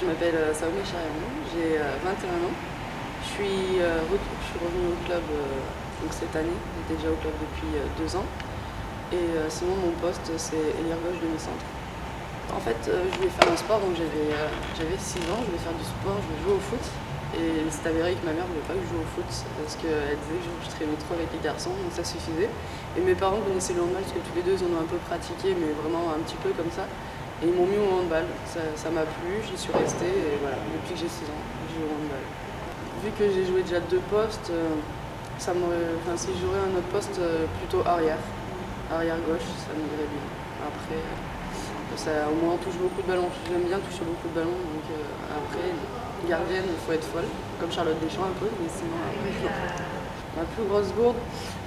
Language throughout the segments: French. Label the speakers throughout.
Speaker 1: m'appelle Salomé Chariamou, j'ai 21 ans. Je suis revenue au club donc cette année, j'étais déjà au club depuis 2 ans. Et sinon mon poste c'est ailier gauche demi-centre. En fait je voulais faire un sport, donc j'avais 6 ans, je voulais faire du sport, je voulais jouer au foot. Et c'est avéré que ma mère ne voulait pas que je joue au foot parce qu'elle disait que je traînais trop avec les garçons, donc ça suffisait. Et mes parents connaissaient le handball parce que tous les deux ils en ont un peu pratiqué, mais vraiment un petit peu comme ça. Et ils m'ont mis au handball, ça m'a plu, j'y suis restée et voilà, depuis que j'ai 6 ans, je joue au handball. Vu que j'ai joué déjà 2 postes, si je jouerais un autre poste plutôt arrière gauche, ça m'irait bien. Après, au moins on touche beaucoup de ballons, j'aime bien toucher beaucoup de ballons, donc après, gardienne, il faut être folle, comme Charlotte Deschamps un peu, mais sinon après, ma plus grosse gourde,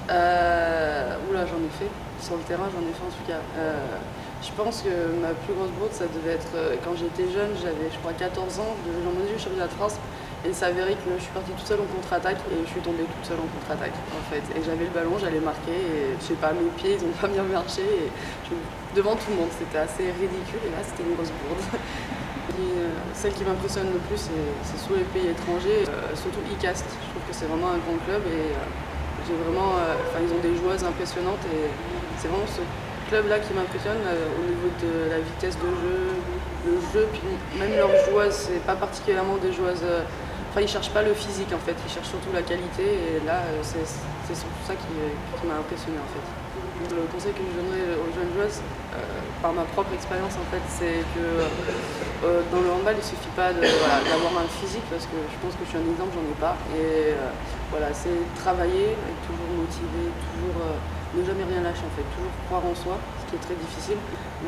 Speaker 1: oula j'en ai fait, sur le terrain j'en ai fait en tout cas. Je pense que ma plus grosse bourde, ça devait être quand j'étais jeune, j'avais je crois 14 ans, je devais l'emmener du championnat de France et il s'avérait que je suis partie toute seule en contre-attaque et je suis tombée toute seule en contre-attaque en fait. Et j'avais le ballon, j'allais marquer et je sais pas, mes pieds ils ont pas bien marché et devant tout le monde, c'était assez ridicule et là c'était une grosse bourde. Celle qui m'impressionne le plus, c'est soit les pays étrangers, surtout ICAST. Je trouve que c'est vraiment un grand club et ils ont des joueuses impressionnantes et c'est vraiment ce club-là qui m'impressionne au niveau de la vitesse de jeu, le jeu, puis même leurs joueuses, c'est pas particulièrement des joueuses. Ils cherchent pas le physique en fait, ils cherchent surtout la qualité et là c'est surtout ça qui m'a impressionné en fait. Le conseil que je donnerais aux jeunes joueuses, par ma propre expérience en fait, c'est que dans le handball il suffit pas d'avoir un physique parce que je pense que je suis un exemple, j'en ai pas. Et voilà, c'est travailler, être toujours motivé, toujours ne jamais rien lâcher en fait, toujours croire en soi, ce qui est très difficile,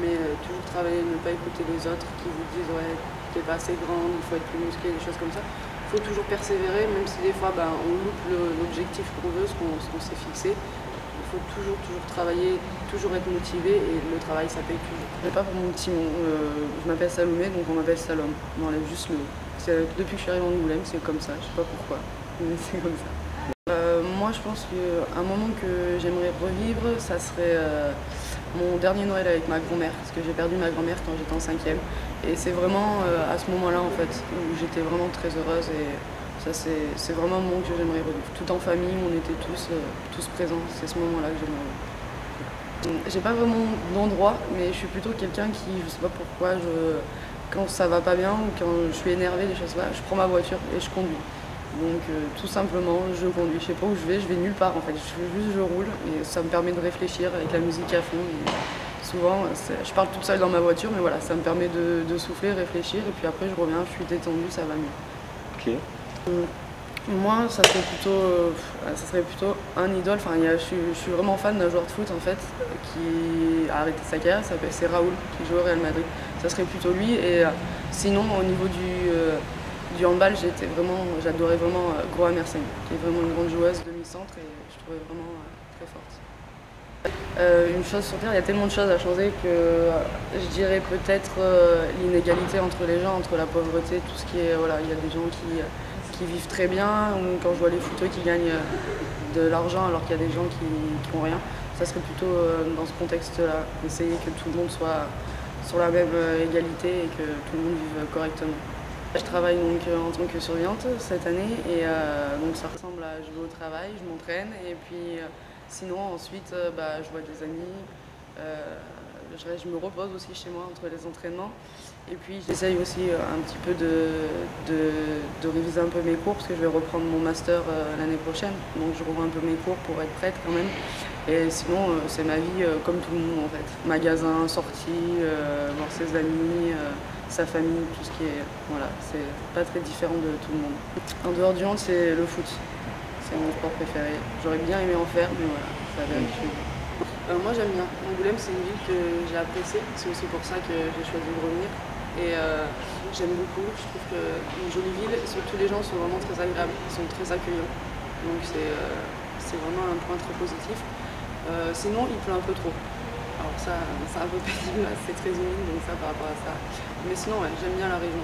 Speaker 1: mais toujours travailler, ne pas écouter les autres qui vous disent ouais t'es pas assez grande, il faut être plus musclé, des choses comme ça. Il faut toujours persévérer, même si des fois on loupe l'objectif qu'on veut, ce qu'on s'est fixé. Il faut toujours travailler, toujours être motivé et le travail ça paye toujours. Je n'ai pas pour mon petit nom, je m'appelle Salomé donc on m'appelle Salom, on enlève juste le nom. Depuis que je suis arrivée en Angoulême c'est comme ça, je sais pas pourquoi, mais c'est comme ça. Moi je pense qu'un moment que j'aimerais revivre, ça serait mon dernier Noël avec ma grand-mère, parce que j'ai perdu ma grand-mère quand j'étais en 5e. Et c'est vraiment à ce moment-là en fait, où j'étais vraiment très heureuse et ça c'est vraiment un moment que j'aimerais revivre. Tout en famille, on était tous présents, c'est ce moment-là que j'aimerais revivre. J'ai pas vraiment d'endroit, mais je suis plutôt quelqu'un qui, je sais pas pourquoi, quand ça va pas bien ou quand je suis énervée, des choses comme ça, je prends ma voiture et je conduis. Donc tout simplement, je conduis, je sais pas où je vais nulle part en fait, je roule et ça me permet de réfléchir avec la musique à fond. Et souvent, je parle toute seule dans ma voiture, mais voilà, ça me permet de souffler, réfléchir et puis après je reviens, je suis détendue, ça va mieux.
Speaker 2: Ok.
Speaker 1: Moi, ça serait plutôt un idole. Je suis vraiment fan d'un joueur de foot en fait, qui a arrêté sa carrière, c'est Raoul, qui joue au Real Madrid. Ça serait plutôt lui. Et sinon, au niveau du handball, j'adorais vraiment Groa Mersenne, qui est vraiment une grande joueuse demi-centre et je trouvais vraiment très forte. Une chose sur Terre, il y a tellement de choses à changer que je dirais peut-être l'inégalité entre les gens, entre la pauvreté, tout ce qui est, voilà, il y a des gens qui vivent très bien, ou quand je vois les footeux qui gagnent de l'argent alors qu'il y a des gens qui n'ont rien. Ça serait plutôt dans ce contexte-là, essayer que tout le monde soit sur la même égalité et que tout le monde vive correctement. Je travaille donc en tant que surveillante cette année et donc ça ressemble à je vais au travail, je m'entraîne et puis sinon ensuite je vois des amis, je me repose aussi chez moi entre les entraînements. Et puis j'essaye aussi un petit peu de réviser un peu mes cours parce que je vais reprendre mon master l'année prochaine. Donc je revois un peu mes cours pour être prête quand même. Et sinon c'est ma vie comme tout le monde en fait. Magasin, sortie, voir ses amis, sa famille, tout ce qui est... Voilà, c'est pas très différent de tout le monde. En dehors du hand, c'est le foot. C'est mon sport préféré. J'aurais bien aimé en faire, mais voilà, ça va avec. Moi j'aime bien. Angoulême c'est une ville que j'ai appréciée. C'est aussi pour ça que j'ai choisi de revenir. Et j'aime beaucoup, je trouve que une jolie ville, et surtout les gens sont vraiment très agréables, ils sont très accueillants. Donc c'est vraiment un point très positif. Sinon il pleut un peu trop. Alors ça c'est un peu pénible, c'est très humide donc ça par rapport à ça. Mais sinon ouais, j'aime bien la région.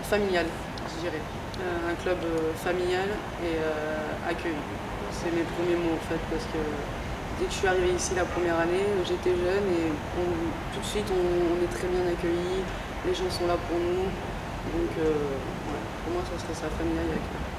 Speaker 1: Familial, je dirais. Un club familial et accueillant. C'est mes premiers mots en fait parce que dès que je suis arrivée ici la première année, j'étais jeune et tout de suite on est très bien accueillis, les gens sont là pour nous, Donc, ouais, pour moi, ça serait sa famille à cœur.